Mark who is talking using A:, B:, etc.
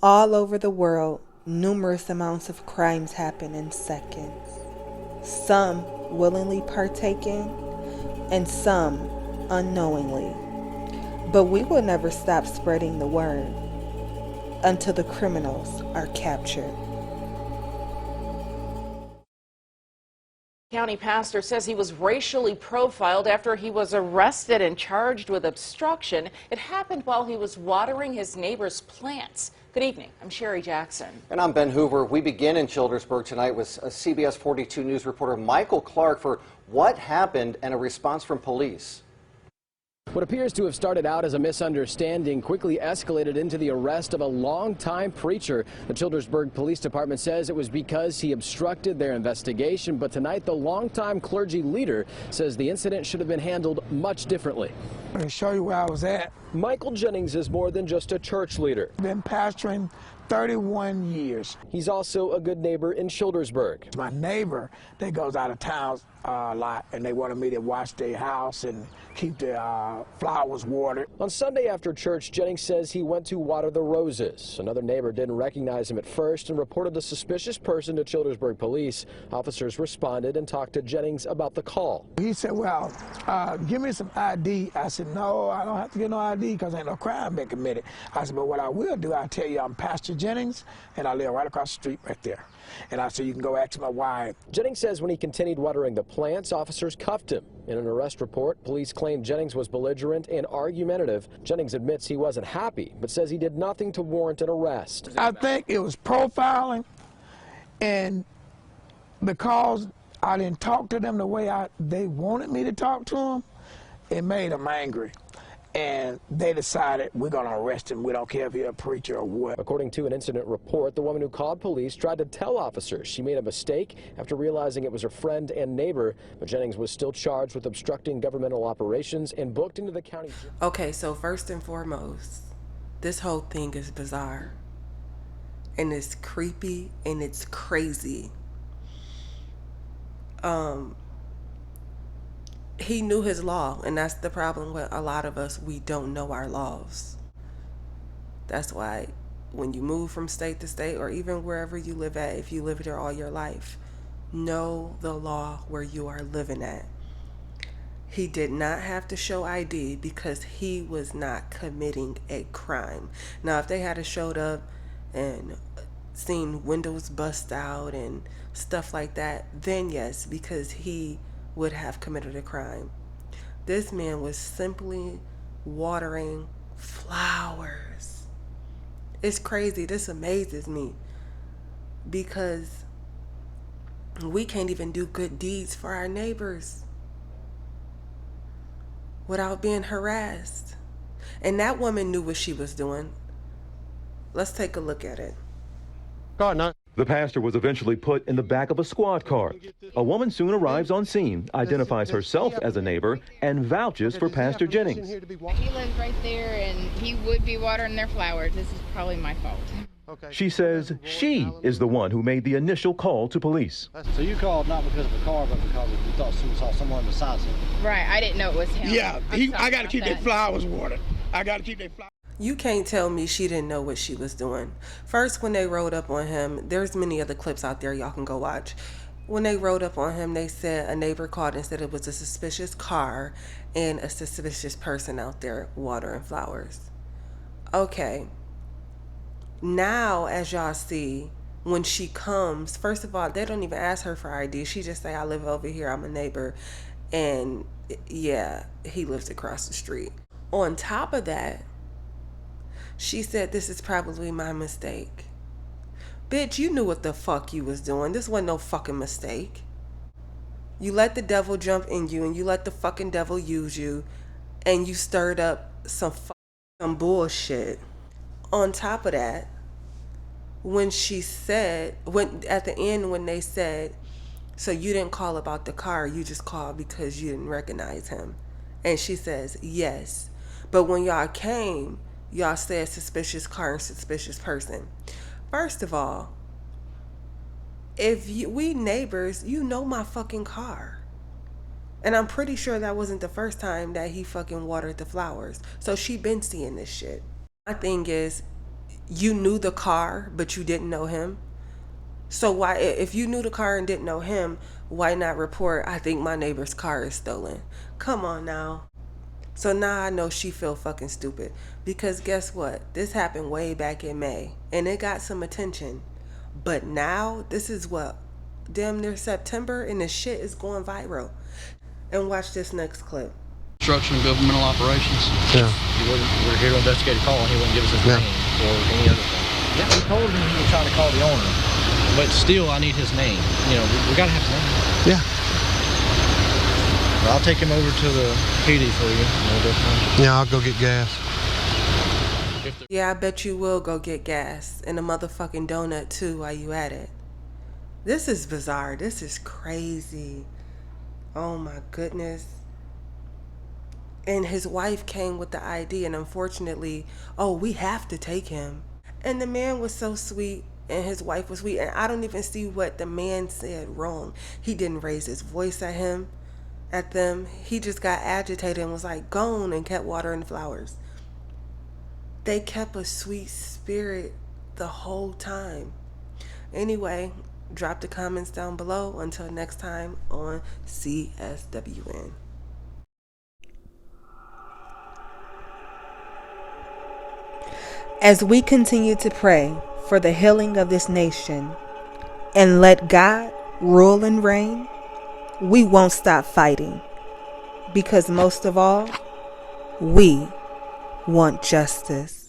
A: All over the world, numerous amounts of crimes happen in seconds. Some willingly partaking and some unknowingly. But we will never stop spreading the word until the criminals are captured.
B: County pastor says he was racially profiled after he was arrested and charged with obstruction. It happened while he was watering his neighbor's plants. Good evening. I'm Sherry Jackson.
C: And I'm Ben Hoover. We begin in Childersburg tonight with CBS 42 News reporter Michael Clark for what happened and a response from police.
D: What appears to have started out as a misunderstanding quickly escalated into the arrest of a longtime preacher. The Childersburg Police Department says it was because he obstructed their investigation, but tonight the longtime clergy leader says the incident should have been handled much differently.
E: I can show you where I was at.
D: Michael Jennings is more than just a church leader.
E: Been pastoring 31 years.
D: He's also a good neighbor in Childersburg.
E: My neighbor, they goes out of town a lot, and they wanted me to watch their house and keep the flowers watered.
D: On Sunday after church, Jennings says he went to water the roses. Another neighbor didn't recognize him at first and reported the suspicious person to Childersburg police. Officers responded and talked to Jennings about the call.
E: He said, well, give me some ID. I said, no, I don't have to get no ID because ain't no crime been committed. I said, but what I will do, I'll tell you I'm Pastor Jennings, and I live right across the street right there. And I said, you can go ask my wife.
D: Jennings says when he continued watering the plants, officers cuffed him. In an arrest report, police claimed Jennings was belligerent and argumentative. Jennings admits he wasn't happy, but says he did nothing to warrant an arrest.
E: I think it was profiling, and because I didn't talk to them the way they wanted me to talk to them, it made them angry. And they decided we're going to arrest him. We don't care if he's a preacher or what.
D: According to an incident report, the woman who called police tried to tell officers she made a mistake after realizing it was her friend and neighbor, but Jennings was still charged with obstructing governmental operations and booked into the county.
A: Okay, so first and foremost, this whole thing is bizarre. And it's creepy and it's crazy. He knew his law, and that's the problem with a lot of us. We don't know our laws. That's why when you move from state to state, or even wherever you live at, if you live there all your life, know the law where you are living at. He did not have to show ID because he was not committing a crime. Now, if they had showed up and seen windows bust out and stuff like that, then yes, because he would have committed a crime. This man was simply watering flowers. It's crazy. This amazes me because we can't even do good deeds for our neighbors without being harassed. And that woman knew what she was doing. Let's take a look at it.
F: The pastor was eventually put in the back of a squad car. A woman soon arrives on scene, identifies herself as a neighbor, and vouches for Pastor Jennings.
G: He lives right there, and he would be watering their flowers. This is probably my fault.
F: She says she is the one who made the initial call to police.
H: So you called not because of the car, but because you thought you saw someone besides him?
G: Right, I didn't know it was him.
E: Yeah, I got to keep their flowers watered. I got to keep their flowers.
A: You can't tell me she didn't know what she was doing. First, when they rode up on him, there's many other clips out there y'all can go watch. When they rode up on him, they said a neighbor called and said it was a suspicious car and a suspicious person out there watering flowers. Okay. Now, as y'all see, when she comes, first of all, they don't even ask her for ID. She just say, I live over here, I'm a neighbor. And yeah, he lives across the street. On top of that, she said, this is probably my mistake. Bitch, you knew what the fuck you was doing. This wasn't no fucking mistake. You let the devil jump in you, and you let the fucking devil use you, and you stirred up some bullshit. On top of that, when at the end when they said, so you didn't call about the car, you just called because you didn't recognize him. And she says, yes. But when y'all came, y'all said suspicious car and suspicious person. First of all, we neighbors, you know my fucking car. And I'm pretty sure that wasn't the first time that he fucking watered the flowers. So she been seeing this shit. My thing is, You knew the car, but you didn't know him. So why, if you knew the car and didn't know him, why not report, I think my neighbor's car is stolen? Come on now. So now I know she feel fucking stupid. Because guess what? This happened way back in May. And it got some attention. But now, this is what? Damn near September, and the shit is going viral. And watch this next clip.
I: Obstruction of governmental operations.
H: Yeah. We're here to investigate a call, and he wouldn't give us his name or any other thing. Yeah, we told him he was trying to call the owner, but still, I need his name. You know, we gotta have his name.
J: Yeah.
H: But I'll take him over to the PD for you.
J: Yeah, I'll go get gas.
A: Yeah, I bet you will go get gas and a motherfucking donut too while you at it. This is bizarre. This is crazy. Oh my goodness. And his wife came with the ID, and unfortunately, oh, we have to take him. And the man was so sweet, and his wife was sweet, and I don't even see what the man said wrong. He didn't raise his voice at them. He just got agitated and was like, gone, and kept watering the flowers. They kept a sweet spirit the whole time. Anyway, drop the comments down below. Until next time on CSWN.
K: As we continue to pray for the healing of this nation and let God rule and reign, we won't stop fighting, because most of all, we want justice.